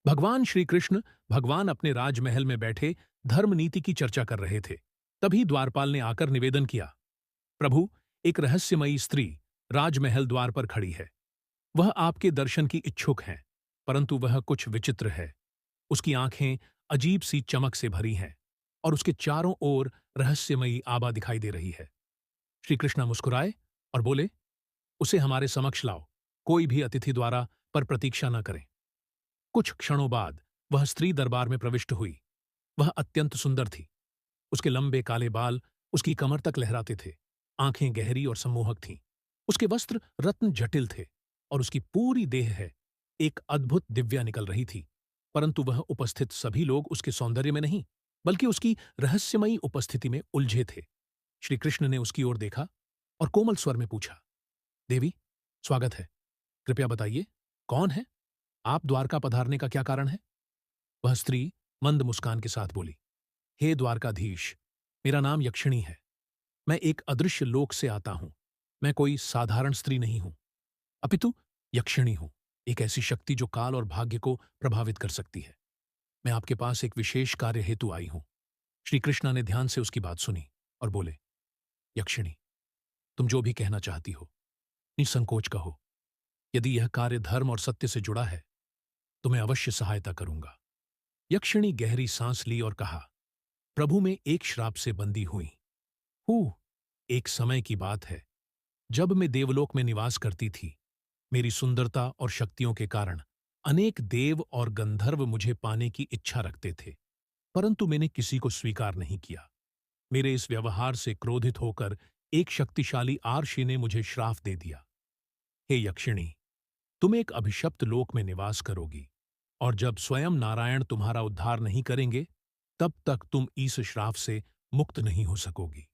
भगवान श्री कृष्ण भगवान अपने राजमहल में बैठे धर्म नीति की चर्चा कर रहे थे। तभी द्वारपाल ने आकर निवेदन किया, प्रभु, एक रहस्यमयी स्त्री राजमहल द्वार पर खड़ी है। वह आपके दर्शन की इच्छुक है, परंतु वह कुछ विचित्र है। उसकी आंखें अजीब सी चमक से भरी हैं और उसके चारों ओर रहस्यमयी आभा दिखाई दे रही है। श्री कृष्ण मुस्कुराए और बोले, उसे हमारे समक्ष लाओ। कोई भी अतिथि द्वारा पर प्रतीक्षा न करें। कुछ क्षणों बाद वह स्त्री दरबार में प्रविष्ट हुई। वह अत्यंत सुंदर थी। उसके लंबे काले बाल उसकी कमर तक लहराते थे। आंखें गहरी और सम्मोहक थीं। उसके वस्त्र रत्न जटिल थे और उसकी पूरी देह है एक अद्भुत दिव्या निकल रही थी। परंतु वह उपस्थित सभी लोग उसके सौंदर्य में नहीं, बल्कि उसकी रहस्यमयी उपस्थिति में उलझे थे। श्री कृष्ण ने उसकी ओर देखा और कोमल स्वर में पूछा, देवी, स्वागत है। कृपया बताइए, कौन है आप? द्वारका पधारने का क्या कारण है? वह स्त्री मंद मुस्कान के साथ बोली, हे द्वारकाधीश, मेरा नाम यक्षिणी है। मैं एक अदृश्य लोक से आता हूं। मैं कोई साधारण स्त्री नहीं हूं, अपितु यक्षिणी हूं, एक ऐसी शक्ति जो काल और भाग्य को प्रभावित कर सकती है। मैं आपके पास एक विशेष कार्य हेतु आई हूं। श्री कृष्णा ने ध्यान से उसकी बात सुनी और बोले, यक्षिणी, तुम जो भी कहना चाहती हो, निसंकोच कहो। यदि यह कार्य धर्म और सत्य से जुड़ा है तो मैं अवश्य सहायता करूंगा। यक्षिणी गहरी सांस ली और कहा, प्रभु, मैं एक श्राप से बंदी हुई हूं। एक समय की बात है जब मैं देवलोक में निवास करती थी। मेरी सुंदरता और शक्तियों के कारण अनेक देव और गंधर्व मुझे पाने की इच्छा रखते थे, परंतु मैंने किसी को स्वीकार नहीं किया। मेरे इस व्यवहार से क्रोधित होकर एक शक्तिशाली आर्षि ने मुझे श्राप दे दिया। हे यक्षिणी, तुम एक अभिशप्त लोक में निवास करोगी, और जब स्वयं नारायण तुम्हारा उद्धार नहीं करेंगे, तब तक तुम इस श्राप से मुक्त नहीं हो सकोगी।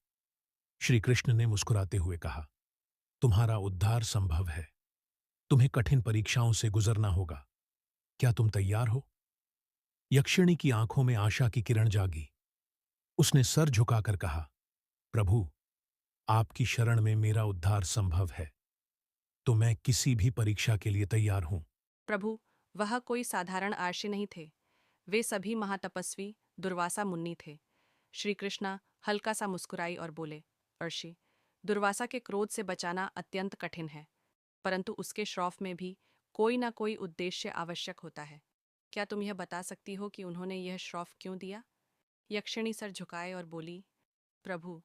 श्री कृष्ण ने मुस्कुराते हुए कहा, तुम्हारा उद्धार संभव है। तुम्हें कठिन परीक्षाओं से गुजरना होगा। क्या तुम तैयार हो? यक्षिणी की आंखों में आशा की किरण जागी। उसने सर झुकाकर कहा, प्रभु, आपकी शरण में मेरा उद्धार संभव है, तो मैं किसी भी परीक्षा के लिए तैयार हूं। प्रभु, वह कोई साधारण आर्षि नहीं थे। वे सभी महातपस्वी दुर्वासा मुनि थे। श्री कृष्णा हल्का सा मुस्कुराई और बोले, अर्षि, दुर्वासा के क्रोध से बचाना अत्यंत कठिन है, परंतु उसके श्राप में भी कोई ना कोई उद्देश्य आवश्यक होता है। क्या तुम यह बता सकती हो कि उन्होंने यह श्राप क्यों दिया? यक्षिणी सर झुकाए और बोली, प्रभु,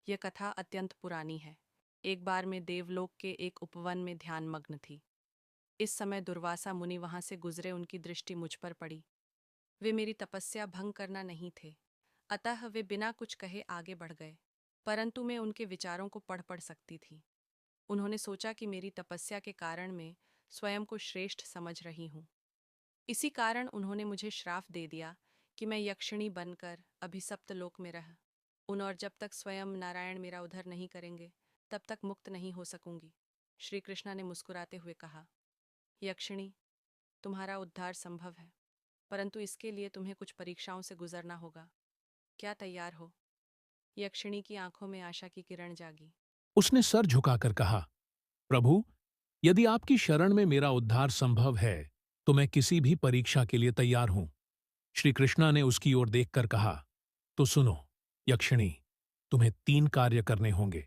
यह कथा अत्यंत पुरानी है। एक बार मैं देवलोक के एक उपवन में ध्यानमग्न थी। इस समय दुर्वासा मुनि वहां से गुजरे। उनकी दृष्टि मुझ पर पड़ी। वे मेरी तपस्या भंग करना नहीं थे, अतः वे बिना कुछ कहे आगे बढ़ गए, परंतु मैं उनके विचारों को पढ़ पढ़ सकती थी। उन्होंने सोचा कि मेरी तपस्या के कारण मैं स्वयं को श्रेष्ठ समझ रही हूँ। इसी कारण उन्होंने मुझे श्राप दे दिया कि मैं यक्षिणी बनकर अभिशप्त लोक में रह उन और जब तक स्वयं नारायण मेरा उद्धार नहीं करेंगे, तब तक मुक्त नहीं हो सकूंगी। श्री कृष्णा ने मुस्कुराते हुए कहा, यक्षिणी, तुम्हारा उद्धार संभव है, परंतु इसके लिए तुम्हें कुछ परीक्षाओं से गुजरना होगा। क्या तैयार हो? यक्षिणी की आंखों में आशा की किरण जागी। उसने सर झुकाकर कहा, प्रभु, यदि आपकी शरण में मेरा उद्धार संभव है, तो मैं किसी भी परीक्षा के लिए तैयार हूं। श्री कृष्णा ने उसकी ओर देखकर कहा, तो सुनो, यक्षिणी, तुम्हें 3 कार्य करने होंगे।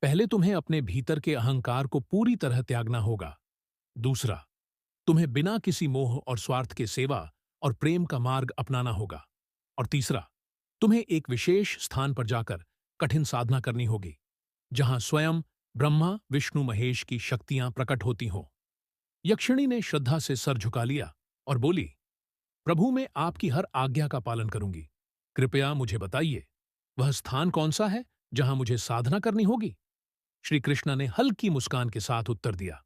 पहले, तुम्हें अपने भीतर के अहंकार को पूरी तरह त्यागना होगा। दूसरा, तुम्हें बिना किसी मोह और स्वार्थ के सेवा और प्रेम का मार्ग अपनाना होगा। और तीसरा, तुम्हें एक विशेष स्थान पर जाकर कठिन साधना करनी होगी, जहां स्वयं ब्रह्मा विष्णु महेश की शक्तियां प्रकट होती हों। यक्षिणी ने श्रद्धा से सर झुका लिया और बोली, प्रभु, मैं आपकी हर आज्ञा का पालन करूंगी। कृपया मुझे बताइए, वह स्थान कौन सा है जहां मुझे साधना करनी होगी? श्री कृष्ण ने हल्की मुस्कान के साथ उत्तर दिया,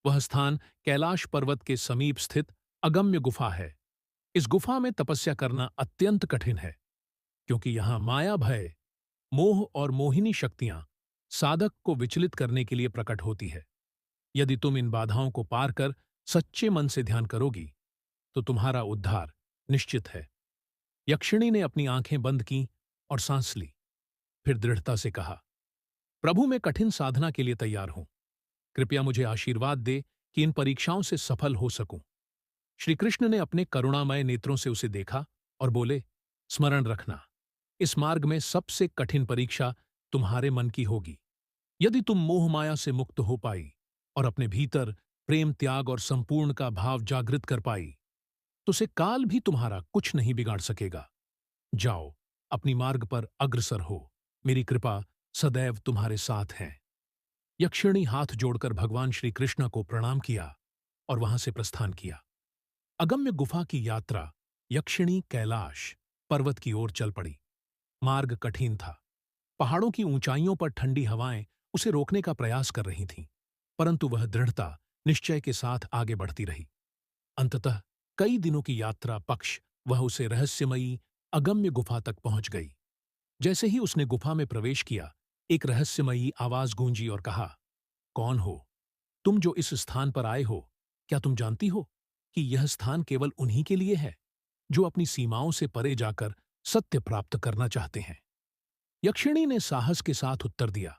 वह स्थान कैलाश पर्वत के समीप स्थित अगम्य गुफा है। इस गुफा में तपस्या करना अत्यंत कठिन है, क्योंकि यहां माया भय, मोह और मोहिनी शक्तियां साधक को विचलित करने के लिए प्रकट होती है। यदि तुम इन बाधाओं को पार कर सच्चे मन से ध्यान करोगी, तो तुम्हारा उद्धार निश्चित है। यक्षिणी ने अपनी आंखें बंद कीं और सांस ली। फिर दृढ़ता से कहा, प्रभु, मैं कठिन साधना के लिए तैयार हूं। कृपया मुझे आशीर्वाद दे कि इन परीक्षाओं से सफल हो सकूं। श्री कृष्ण ने अपने करुणामय नेत्रों से उसे देखा और बोले, स्मरण रखना, इस मार्ग में सबसे कठिन परीक्षा तुम्हारे मन की होगी। यदि तुम मोह माया से मुक्त हो पाई और अपने भीतर प्रेम, त्याग और संपूर्ण का भाव जागृत कर पाई, तो से काल भी तुम्हारा कुछ नहीं बिगाड़ सकेगा। जाओ, अपनी मार्ग पर अग्रसर हो, मेरी कृपा सदैव तुम्हारे साथ है। यक्षिणी हाथ जोड़कर भगवान श्री कृष्ण को प्रणाम किया और वहां से प्रस्थान किया। अगम्य गुफा की यात्रा यक्षिणी कैलाश पर्वत की ओर चल पड़ी। मार्ग कठिन था। पहाड़ों की ऊंचाइयों पर ठंडी हवाएं उसे रोकने का प्रयास कर रही थीं, परंतु वह दृढ़ता, निश्चय के साथ आगे बढ़ती रही। अंततः कई दिनों की यात्रा पक्ष वह उसे रहस्यमयी अगम्य गुफा तक पहुंच गई। जैसे ही उसने गुफा में प्रवेश किया, एक रहस्यमयी आवाज गूंजी और कहा, कौन हो तुम जो इस स्थान पर आए हो? क्या तुम जानती हो कि यह स्थान केवल उन्हीं के लिए है जो अपनी सीमाओं से परे जाकर सत्य प्राप्त करना चाहते हैं? यक्षिणी ने साहस के साथ उत्तर दिया,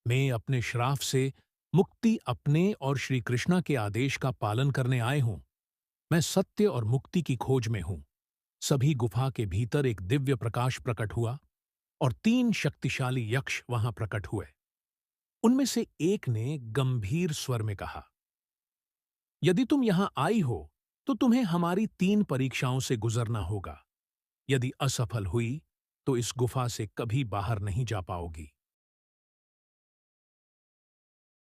मैं अपने श्राप से मुक्ति अपने और श्री कृष्णा के आदेश का पालन करने आए हूं। मैं सत्य और मुक्ति की खोज में हूं। सभी गुफा के भीतर एक दिव्य प्रकाश प्रकट हुआ और 3 शक्तिशाली यक्ष वहां प्रकट हुए। उनमें से एक ने गंभीर स्वर में कहा, यदि तुम यहां आई हो तो तुम्हें हमारी 3 परीक्षाओं से गुजरना होगा। यदि असफल हुई तो इस गुफा से कभी बाहर नहीं जा पाओगी।